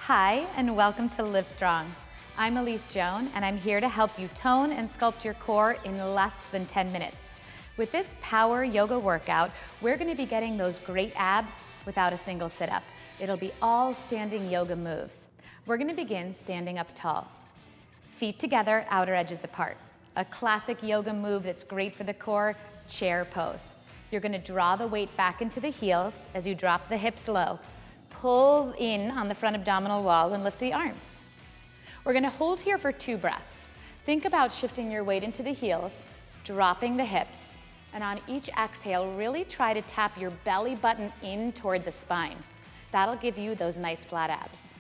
Hi, and welcome to Live Strong. I'm Elise Joan, and I'm here to help you tone and sculpt your core in less than 10 minutes. With this power yoga workout, we're going to be getting those great abs without a single sit-up. It'll be all standing yoga moves. We're going to begin standing up tall. Feet together, outer edges apart. A classic yoga move that's great for the core, chair pose. You're going to draw the weight back into the heels as you drop the hips low. Pull in on the front abdominal wall and lift the arms. We're going to hold here for 2 breaths. Think about shifting your weight into the heels, dropping the hips, and on each exhale, really try to tap your belly button in toward the spine. That'll give you those nice flat abs.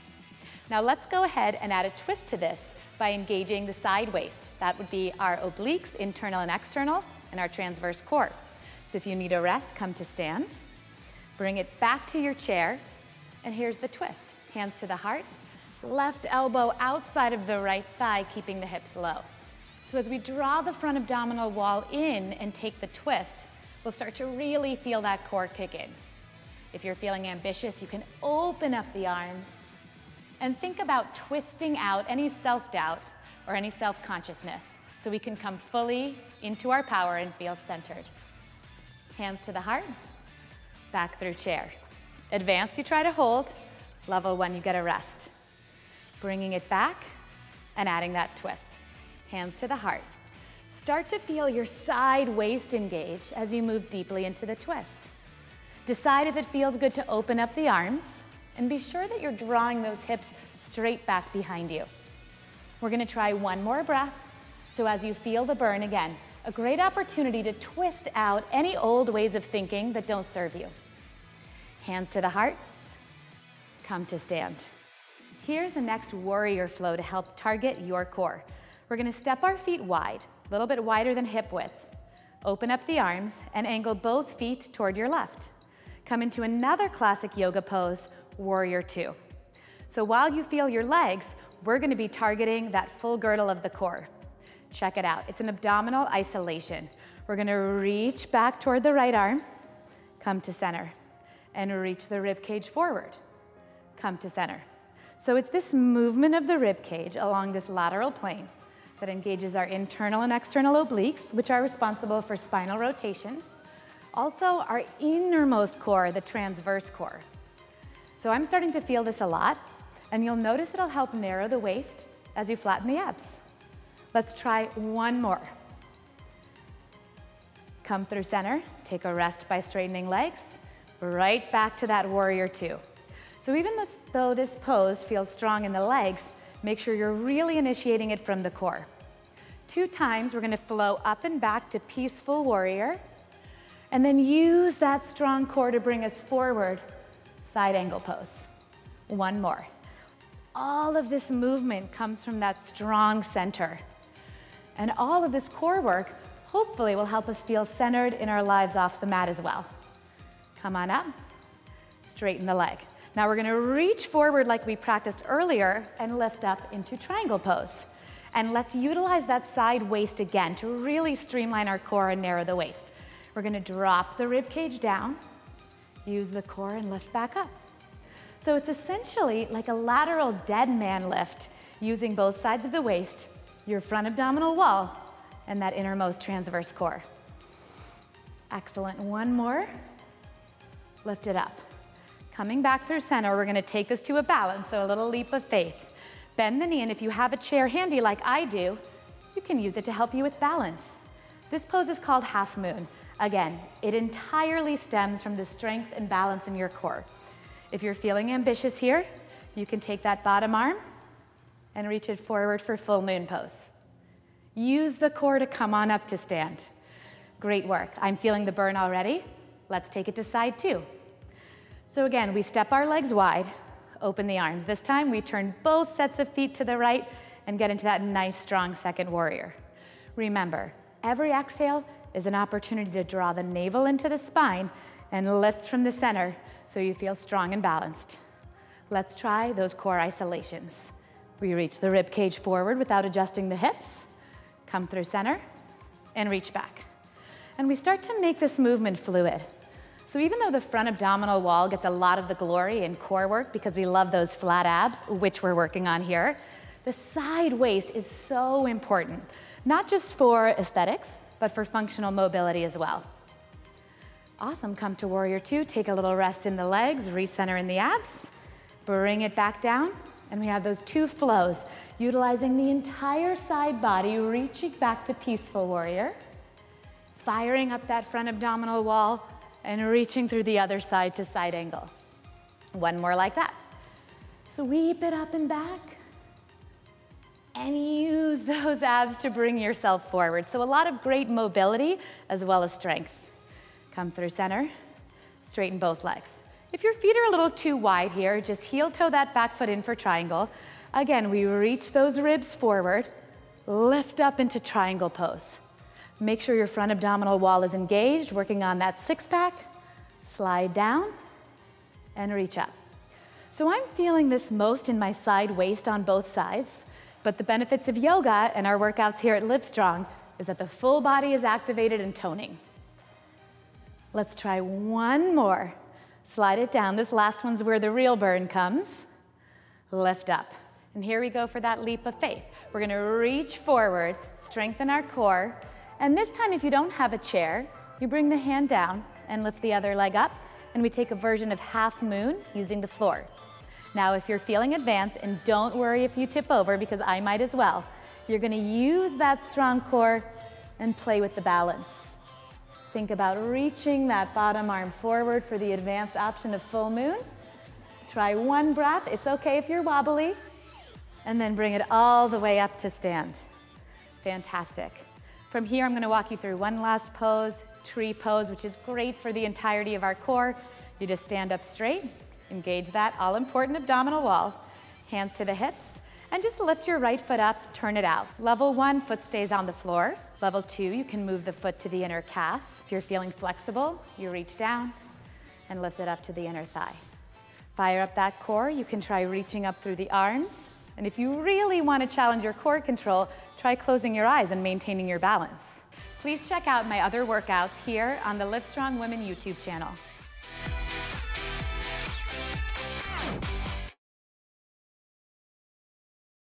Now let's go ahead and add a twist to this by engaging the side waist. That would be our obliques, internal and external, and our transverse core. So if you need a rest, come to stand. Bring it back to your chair. And here's the twist. Hands to the heart, left elbow outside of the right thigh, keeping the hips low. So as we draw the front abdominal wall in and take the twist, we'll start to really feel that core kick in. If you're feeling ambitious, you can open up the arms and think about twisting out any self-doubt or any self-consciousness so we can come fully into our power and feel centered. Hands to the heart, back through chair. Advanced, you try to hold. Level 1, you get a rest. Bringing it back and adding that twist. Hands to the heart. Start to feel your side waist engage as you move deeply into the twist. Decide if it feels good to open up the arms and be sure that you're drawing those hips straight back behind you. We're going to try one more breath. So as you feel the burn again, a great opportunity to twist out any old ways of thinking that don't serve you. Hands to the heart, come to stand. Here's the next warrior flow to help target your core. We're going to step our feet wide, a little bit wider than hip width. Open up the arms and angle both feet toward your left. Come into another classic yoga pose, warrior 2. So while you feel your legs, we're going to be targeting that full girdle of the core. Check it out. It's an abdominal isolation. We're going to reach back toward the right arm, come to center, and reach the rib cage forward. Come to center. So it's this movement of the rib cage along this lateral plane that engages our internal and external obliques, which are responsible for spinal rotation. Also our innermost core, the transverse core. So I'm starting to feel this a lot, and you'll notice it'll help narrow the waist as you flatten the abs. Let's try one more. Come through center, take a rest by straightening legs, right back to that warrior 2. So even though this pose feels strong in the legs, make sure you're really initiating it from the core. 2 times, we're going to flow up and back to peaceful warrior, and then use that strong core to bring us forward, side angle pose. One more. All of this movement comes from that strong center. And all of this core work hopefully will help us feel centered in our lives off the mat as well. Come on up, straighten the leg. Now we're going to reach forward like we practiced earlier and lift up into triangle pose. And let's utilize that side waist again to really streamline our core and narrow the waist. We're going to drop the rib cage down, use the core and lift back up. So it's essentially like a lateral dead man lift using both sides of the waist, your front abdominal wall, and that innermost transverse core. Excellent. One more. Lift it up. Coming back through center, we're going to take this to a balance, so a little leap of faith. Bend the knee, and if you have a chair handy like I do, you can use it to help you with balance. This pose is called half moon. Again, it entirely stems from the strength and balance in your core. If you're feeling ambitious here, you can take that bottom arm and reach it forward for full moon pose. Use the core to come on up to stand. Great work. I'm feeling the burn already. Let's take it to side 2. So again, we step our legs wide, open the arms. This time we turn both sets of feet to the right and get into that nice, strong second warrior. Remember, every exhale is an opportunity to draw the navel into the spine and lift from the center so you feel strong and balanced. Let's try those core isolations. We reach the rib cage forward without adjusting the hips, come through center, and reach back. And we start to make this movement fluid. So even though the front abdominal wall gets a lot of the glory in core work because we love those flat abs, which we're working on here, the side waist is so important, not just for aesthetics, but for functional mobility as well. Awesome, come to warrior two, take a little rest in the legs, recenter in the abs, bring it back down, and we have those two flows, utilizing the entire side body, reaching back to peaceful warrior, firing up that front abdominal wall, and reaching through the other side to side angle. One more like that. Sweep it up and back, and use those abs to bring yourself forward. So a lot of great mobility as well as strength. Come through center, straighten both legs. If your feet are a little too wide here, just heel toe that back foot in for triangle. Again, we reach those ribs forward, lift up into triangle pose. Make sure your front abdominal wall is engaged, working on that six-pack. Slide down and reach up. So I'm feeling this most in my side waist on both sides, but the benefits of yoga and our workouts here at Livestrong is that the full body is activated and toning. Let's try one more. Slide it down. This last one's where the real burn comes. Lift up. And here we go for that leap of faith. We're gonna reach forward, strengthen our core, and this time if you don't have a chair, you bring the hand down and lift the other leg up, and we take a version of half moon using the floor. Now if you're feeling advanced, and don't worry if you tip over because I might as well, you're gonna use that strong core and play with the balance. Think about reaching that bottom arm forward for the advanced option of full moon. Try one breath, it's okay if you're wobbly, and then bring it all the way up to stand. Fantastic. From here, I'm gonna walk you through one last pose, tree pose, which is great for the entirety of our core. You just stand up straight, engage that all-important abdominal wall, hands to the hips, and just lift your right foot up, turn it out. Level one, foot stays on the floor. Level two, you can move the foot to the inner calf. If you're feeling flexible, you reach down and lift it up to the inner thigh. Fire up that core. You can try reaching up through the arms. And if you really want to challenge your core control, try closing your eyes and maintaining your balance. Please check out my other workouts here on the Livestrong Women YouTube channel.